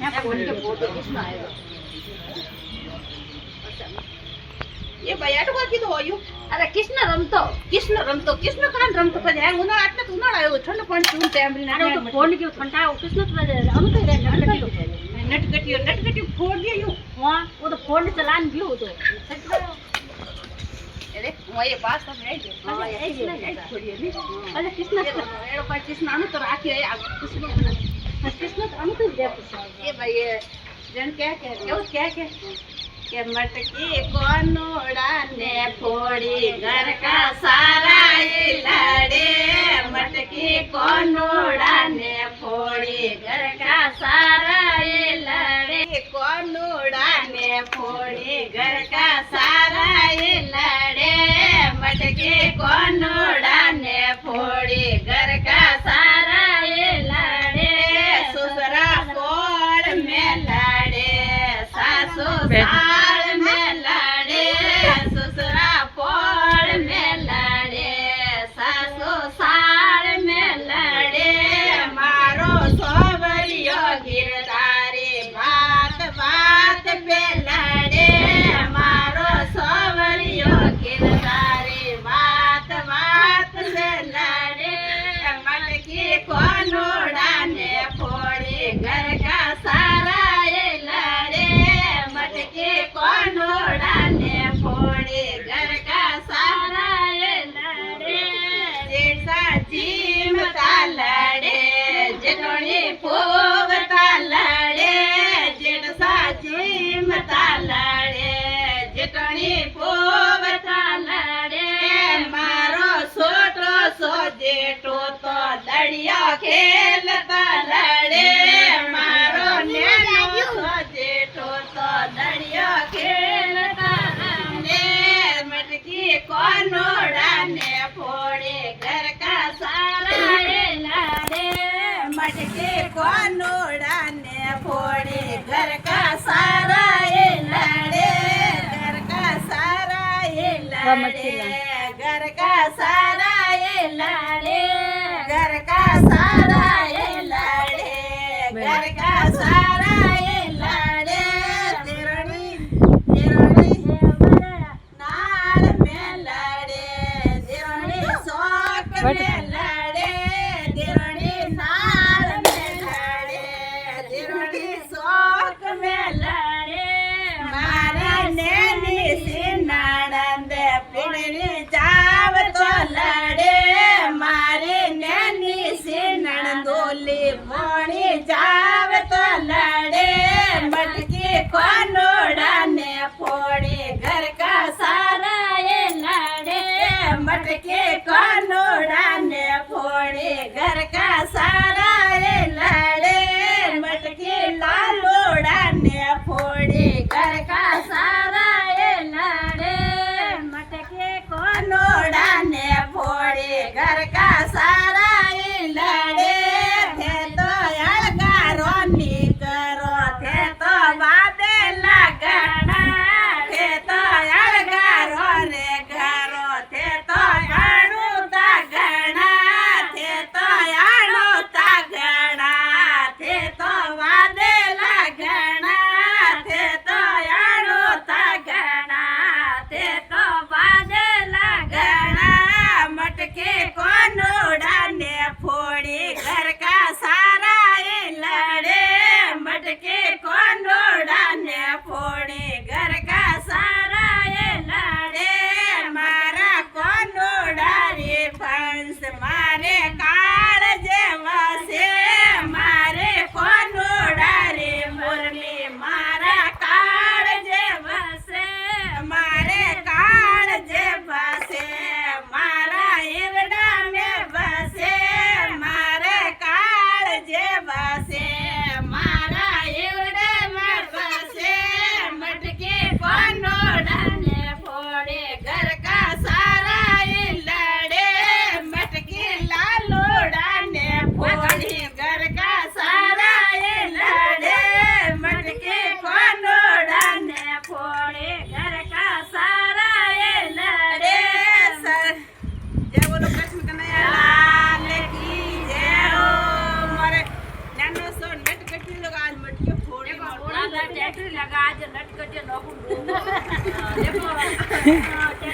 यहाँ फोन के फोटो किसना आएगा ये बयाट को की तो यो अरे किसना रमतो कृष्ण कान रमतो पण है उन्हाळा आता तो उन्हाळा आयो थंड पाणी पिऊन ते आंबरी अरे तो फोन के ठंडा किसना अनु तो नटकटी फोड़ दिया यूं हां वो तो फोन चलान भी हो तो अरे वो ये पास में है हां ऐसे छोड़िए नहीं अरे किसना एड़ो पर कृष्ण अनु तो राखी है किसना अनु तो दे ये भाई ये जन क्या के मटकी कोनोड़ा ने फोड़ी घर का सारा ये लड़े मटकी कोनोड़ा ने फोड़ी घर का सारा ये लड़े कोनोड़ा ने फोड़ी घर का सारा ये लड़े मटकी कोनोड़ा ने फोड़ी घर का सारा ये लड़े ससुरा कोड़ में लड़े सासू साल में लड़े ससुरा पोड़ में लड़े सासू साल में लड़े मारो सोवरियो गिरधारी बात बात पे लड़े मारो सोवरियो गिरधारी बात बात से लड़े मटकी कोनोड़ा ने फोड़ी घर का सारा ये लड़े मटकी कोनोड़ा ने फोड़ी घर का सारा ये लड़े जेठा जीमता लड़े जेठोनी फूगता लड़े जेठसा जीमता लड़े जेठोनी फूगता लड़े मारो छोटो सो जेठो तो दड़िया खेलता लड़े मारो नेनो सो जेठो तो दड़िया खेलता लड़े मटकी कोनोड़ा ने फोड़े घर का सारा ये लड़े मटकी कोनोड़ा ने फोड़े घर का सारा ये लड़े घर का सारा ये लड़े घर का सारा ये लड़े घर का सारा ये लड़े घर का सारा ये लड़े तेरणी नाल में लड़े तेरणी शौक में लड़े तेरणी नाल में लड़े तेरणी शौक में लड़े मारे नैनी से नानंद पिड़नी जाव तो लड़े मारे नैनी से नंदोली मोनी जाव तो लड़े मटकी कोनोड़ा ने फोड़े घर का सारा ये लड़े मटकी कोनोड़ा ने फोड़े घर का सारा